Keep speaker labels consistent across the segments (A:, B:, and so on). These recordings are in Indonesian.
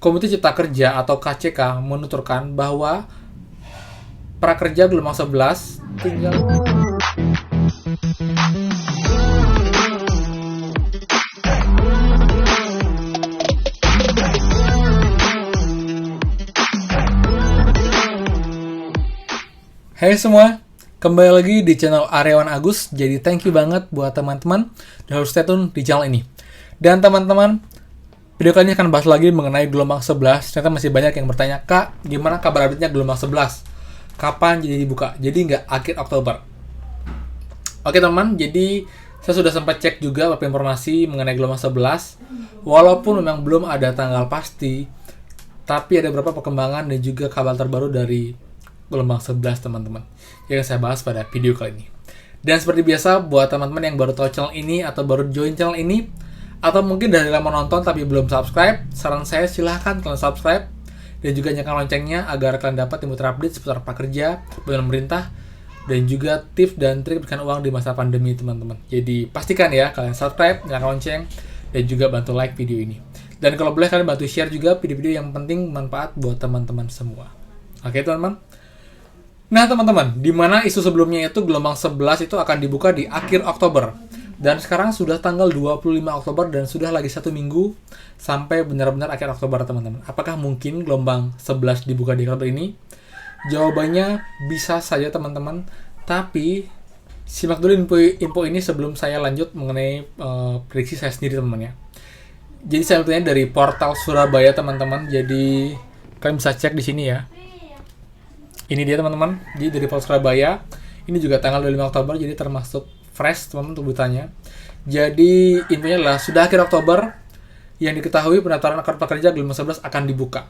A: Komite Cipta Kerja atau KCK menuturkan bahwa prakerja gelombang 11 tinggal Hai semua, kembali lagi di channel Aryawan Agus. Jadi thank you banget buat teman-teman yang harus stay tune di channel ini. Dan teman-teman, video kali ini akan bahas lagi mengenai gelombang 11. Ternyata masih banyak yang bertanya, Kak, gimana kabar update-nya gelombang 11? Kapan jadi dibuka? Jadi nggak akhir Oktober. Oke teman, jadi saya sudah sempat cek juga beberapa informasi mengenai gelombang 11. Walaupun memang belum ada tanggal pasti, tapi ada beberapa perkembangan dan juga kabar terbaru dari gelombang 11 teman-teman yang saya bahas pada video kali ini. Dan seperti biasa, buat teman-teman yang baru tahu channel ini atau baru join channel ini, atau mungkin dari lama nonton tapi belum subscribe, saran saya silahkan kalian subscribe dan juga nyalakan loncengnya agar kalian dapat info terupdate seputar prakerja, bantuan pemerintah, dan juga tips dan trik berikan uang di masa pandemi teman-teman. Jadi pastikan ya kalian subscribe, nyalakan lonceng, dan juga bantu like video ini. Dan kalau boleh kalian bantu share juga video-video yang penting manfaat buat teman-teman semua. Oke teman-teman. Nah teman-teman, di mana isu sebelumnya itu gelombang 11 itu akan dibuka di akhir Oktober. Dan sekarang sudah tanggal 25 Oktober dan sudah lagi 1 minggu sampai benar-benar akhir Oktober teman-teman. Apakah mungkin gelombang 11 dibuka di Oktober ini? Jawabannya bisa saja teman-teman. Tapi simak dulu info ini sebelum saya lanjut mengenai prediksi saya sendiri teman-teman ya. Jadi saya bertanya dari portal Surabaya teman-teman. Jadi kalian bisa cek di sini ya. Ini dia teman-teman, jadi dari portal Surabaya. Ini juga tanggal 25 Oktober, jadi termasuk fresh teman-teman untuk beritanya. Jadi infonya adalah sudah akhir Oktober, yang diketahui pendaftaran kartu prakerja gelombang 11 akan dibuka.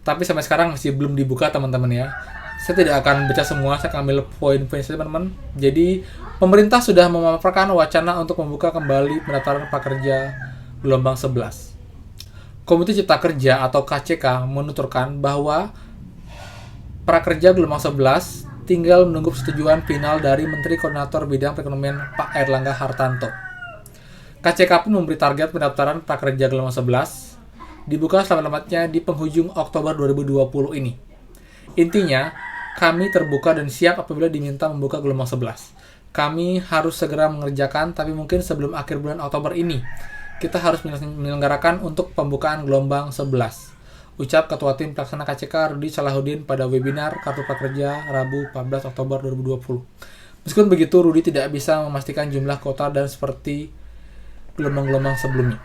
A: Tapi sampai sekarang masih belum dibuka teman-teman ya. Saya tidak akan baca semua, saya akan ambil poin-poin saja teman-teman. Jadi pemerintah sudah memaparkan wacana untuk membuka kembali pendaftaran prakerja gelombang 11. Komite Cipta Kerja atau KCK menuturkan bahwa prakerja gelombang 11 tinggal menunggu persetujuan final dari Menteri Koordinator Bidang Perekonomian Pak Airlangga Hartarto. KCK pun memberi target pendaftaran prakerja gelombang 11 dibuka selama-lamanya di penghujung Oktober 2020 ini. Intinya, kami terbuka dan siap apabila diminta membuka gelombang 11. Kami harus segera mengerjakan, tapi mungkin sebelum akhir bulan Oktober ini, kita harus menyelenggarakan untuk pembukaan gelombang 11. Ucap Ketua Tim Pelaksana KCK Rudi Salahuddin pada webinar Kartu Prakerja Rabu 14 Oktober 2020. Meskipun begitu, Rudi tidak bisa memastikan jumlah kuota dan seperti gelombang-gelombang sebelumnya.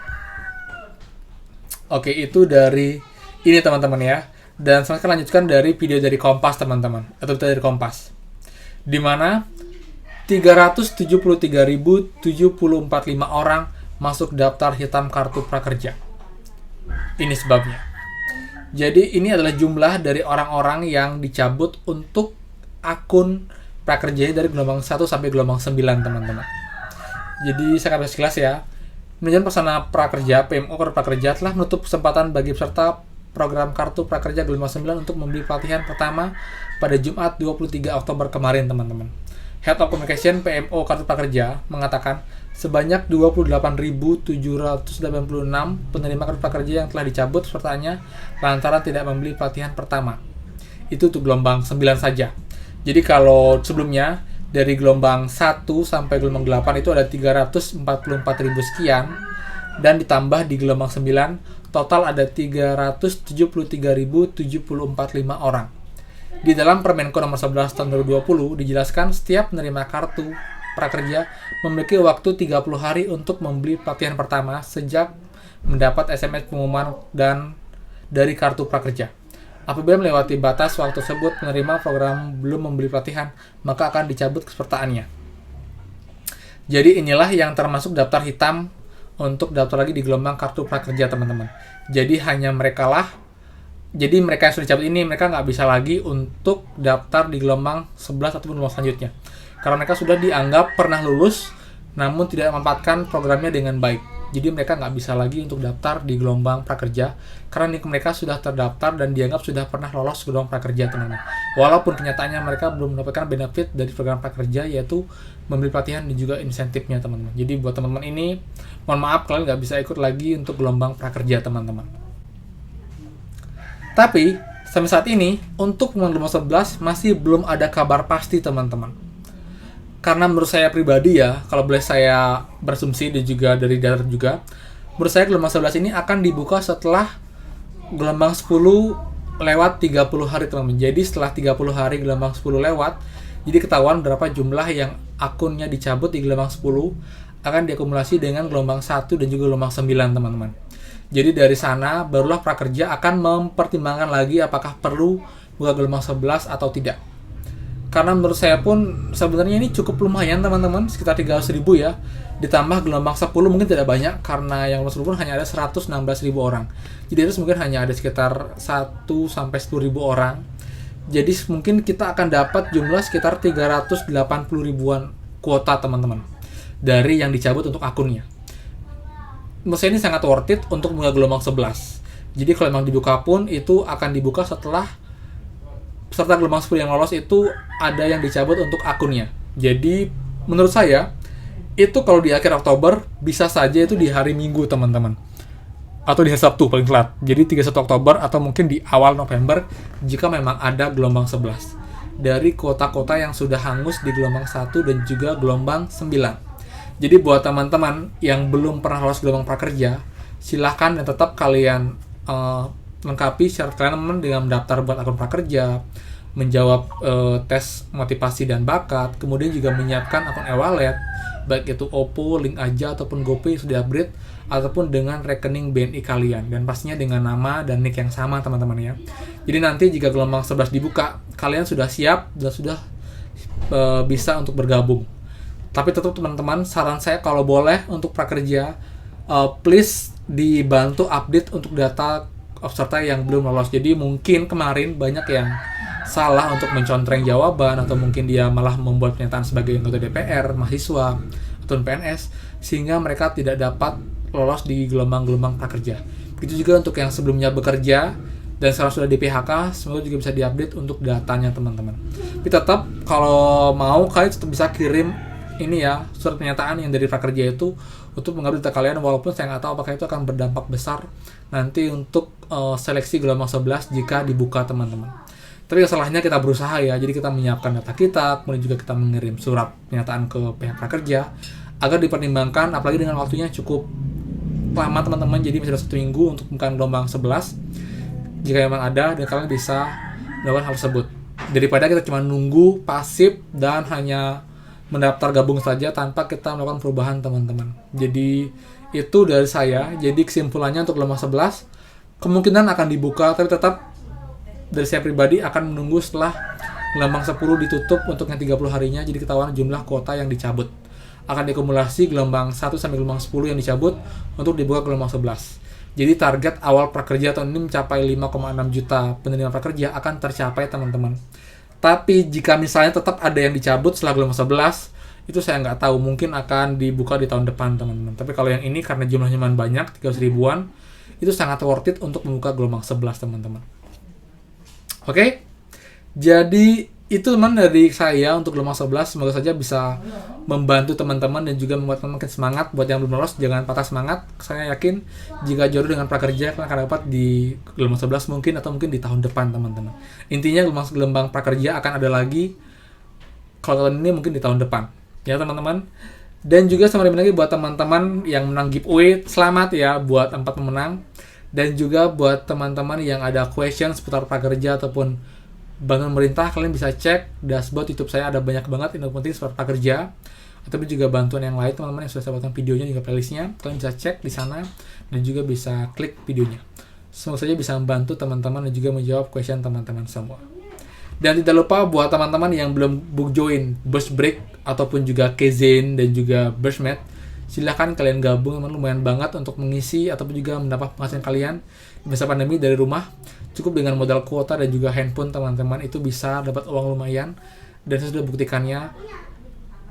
A: Oke, itu dari ini teman-teman ya. Dan sekarang lanjutkan dari video dari Kompas teman-teman, atau berita dari Kompas. Di mana 373.745 orang masuk daftar hitam Kartu Prakerja. Ini sebabnya. Jadi ini adalah jumlah dari orang-orang yang dicabut untuk akun prakerja dari gelombang 1 sampai gelombang 9 teman-teman. Jadi saya akan bahas kelas ya. Manajemen Pelaksana Prakerja PMO Kartu Prakerja telah menutup kesempatan bagi peserta program Kartu Prakerja gelombang 9 untuk membeli pelatihan pertama pada Jumat 23 Oktober kemarin teman-teman. Head of Communication PMO Kartu Prakerja mengatakan sebanyak 28.786 penerima kartu prakerja yang telah dicabut pesertaannya lantaran tidak membeli pelatihan pertama. Itu untuk gelombang 9 saja. Jadi kalau sebelumnya dari gelombang 1 sampai gelombang 8 itu ada 344.000 sekian, dan ditambah di gelombang 9 total ada 373.745 orang. Di dalam Permenko nomor 11 tahun 2020 dijelaskan setiap penerima kartu prakerja memiliki waktu 30 hari untuk membeli pelatihan pertama sejak mendapat SMS pengumuman dan dari kartu prakerja. Apabila melewati batas waktu tersebut penerima program belum membeli pelatihan, maka akan dicabut kepesertaannya. Jadi inilah yang termasuk daftar hitam untuk daftar lagi di gelombang kartu prakerja teman-teman. Jadi hanya mereka yang sudah dicabut ini, mereka nggak bisa lagi untuk daftar di gelombang 11 ataupun gelombang selanjutnya. Karena mereka sudah dianggap pernah lulus, namun tidak memanfaatkan programnya dengan baik. Jadi mereka nggak bisa lagi untuk daftar di gelombang prakerja, karena mereka sudah terdaftar dan dianggap sudah pernah lolos gelombang prakerja teman-teman. Walaupun kenyataannya mereka belum mendapatkan benefit dari program prakerja, yaitu membeli pelatihan dan juga insentifnya teman-teman. Jadi buat teman-teman ini, mohon maaf kalian nggak bisa ikut lagi untuk gelombang prakerja teman-teman. Tapi sampai saat ini untuk pengumuman gelombang 11 masih belum ada kabar pasti teman-teman. Karena menurut saya pribadi ya, kalau boleh saya berasumsi dan juga dari data juga, menurut saya gelombang 11 ini akan dibuka setelah gelombang 10 lewat 30 hari teman-teman. Jadi setelah 30 hari gelombang 10 lewat, jadi ketahuan berapa jumlah yang akunnya dicabut di gelombang 10 akan diakumulasi dengan gelombang 1 dan juga gelombang 9 teman-teman. Jadi dari sana barulah prakerja akan mempertimbangkan lagi apakah perlu buka gelombang 11 atau tidak. Karena menurut saya pun sebenarnya ini cukup lumayan teman-teman, sekitar 300.000 ya. Ditambah gelombang 10 mungkin tidak banyak karena yang gelombang 10 hanya ada 116.000 orang. Jadi itu mungkin hanya ada sekitar 1 sampai 10.000 orang. Jadi mungkin kita akan dapat jumlah sekitar 380 ribuan kuota teman-teman dari yang dicabut untuk akunnya. Menurut saya ini sangat worth it untuk membuka gelombang 11. Jadi kalau memang dibuka pun itu akan dibuka setelah peserta gelombang 10 yang lolos itu ada yang dicabut untuk akunnya. Jadi menurut saya itu kalau di akhir Oktober bisa saja itu di hari Minggu teman-teman, atau di hari Sabtu paling telat. Jadi 31 Oktober atau mungkin di awal November jika memang ada gelombang 11 dari kota-kota yang sudah hangus di gelombang 1 dan juga gelombang 9. Jadi buat teman-teman yang belum pernah lolos gelombang prakerja, silahkan dan tetap kalian lengkapi syarat kalian dengan mendaftar buat akun prakerja, menjawab tes motivasi dan bakat, kemudian juga menyiapkan akun e-wallet, baik itu OPPO, Link Aja, ataupun GoPay sudah upgrade, ataupun dengan rekening BNI kalian, dan pastinya dengan nama dan nick yang sama teman-teman ya. Jadi nanti jika gelombang 11 dibuka, kalian sudah siap dan sudah bisa untuk bergabung. Tapi tetap teman-teman, saran saya kalau boleh untuk prakerja, please dibantu update untuk data peserta yang belum lolos. Jadi mungkin kemarin banyak yang salah untuk mencontreng jawaban, atau mungkin dia malah membuat pernyataan sebagai anggota DPR, mahasiswa, atau PNS, sehingga mereka tidak dapat lolos di gelombang-gelombang prakerja. Begitu juga untuk yang sebelumnya bekerja dan sekarang sudah di PHK, semoga juga bisa diupdate untuk datanya teman-teman. Tapi tetap kalau mau kalian tetap bisa kirim ini ya, surat pernyataan yang dari prakerja itu untuk mengupdate data kalian, walaupun saya nggak tahu apakah itu akan berdampak besar nanti untuk seleksi gelombang 11 jika dibuka teman-teman. Tapi salahnya kita berusaha ya, jadi kita menyiapkan data kita, kemudian juga kita mengirim surat pernyataan ke pihak prakerja agar dipertimbangkan, apalagi dengan waktunya cukup lama teman-teman, jadi masih ada 1 minggu untuk bukan gelombang 11 jika memang ada, dan kalian bisa melakukan hal tersebut daripada kita cuma nunggu pasif dan hanya mendaftar gabung saja tanpa kita melakukan perubahan teman-teman. Jadi itu dari saya. Jadi kesimpulannya untuk gelombang 11 kemungkinan akan dibuka, tapi tetap dari saya pribadi akan menunggu setelah gelombang 10 ditutup untuk yang 30 harinya, jadi ketahuan jumlah kuota yang dicabut. Akan diakumulasi gelombang 1 sampai gelombang 10 yang dicabut untuk dibuka gelombang 11. Jadi target awal prakerja tahun ini mencapai 5,6 juta penerima prakerja akan tercapai teman-teman. Tapi jika misalnya tetap ada yang dicabut setelah gelombang 11, itu saya nggak tahu, mungkin akan dibuka di tahun depan teman-teman. Tapi kalau yang ini karena jumlahnya banyak, 300 ribuan, itu sangat worth it untuk membuka gelombang 11 teman-teman. Oke, jadi itu teman dari saya untuk gelombang 11. Semoga saja bisa membantu teman-teman dan juga membuat teman makin semangat. Buat yang belum lolos, jangan patah semangat. Saya yakin jika jodoh dengan prakerja, kalian akan dapat di gelombang 11 mungkin, atau mungkin di tahun depan teman-teman. Intinya gelombang prakerja akan ada lagi, kalau tahun ini mungkin di tahun depan ya teman-teman. Dan juga sama lagi buat teman-teman yang menang giveaway, selamat ya buat 4 pemenang. Dan juga buat teman-teman yang ada question seputar prakerja ataupun bantuan pemerintah, kalian bisa cek dashboard YouTube saya, ada banyak banget info penting seputar prakerja, ataupun juga bantuan yang lain teman-teman yang sudah saya buatkan videonya juga playlistnya, kalian bisa cek di sana dan juga bisa klik videonya. Semoga saja bisa membantu teman-teman dan juga menjawab question teman-teman semua. Dan tidak lupa buat teman-teman yang belum book join Burst Break ataupun juga Kaizen dan juga Burstmate, silahkan kalian gabung, memang lumayan banget untuk mengisi ataupun juga mendapat penghasilan kalian di masa pandemi dari rumah. Cukup dengan modal kuota dan juga handphone teman-teman itu bisa dapat uang lumayan, dan saya sudah buktikannya.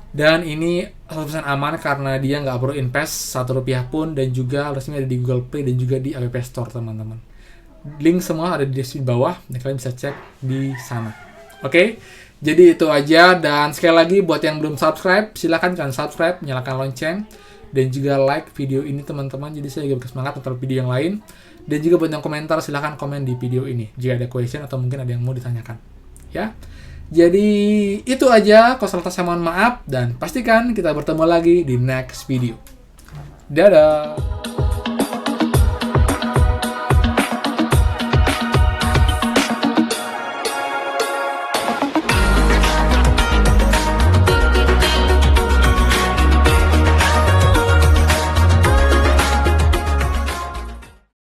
A: Dan ini 100% aman karena dia nggak perlu invest Rp1 pun, dan juga resmi ada di Google Play dan juga di App Store teman-teman. Link semua ada di deskripsi bawah dan kalian bisa cek di sana. Oke, jadi itu aja. Dan sekali lagi buat yang belum subscribe, silahkan kalian subscribe, nyalakan lonceng, dan juga like video ini teman-teman. Jadi saya juga bersemangat untuk video yang lain. Dan juga buat yang komentar, silahkan komen di video ini jika ada question atau mungkin ada yang mau ditanyakan. Ya. Jadi itu aja, kalau salah saya mohon maaf, dan pastikan kita bertemu lagi di next video. Dadah!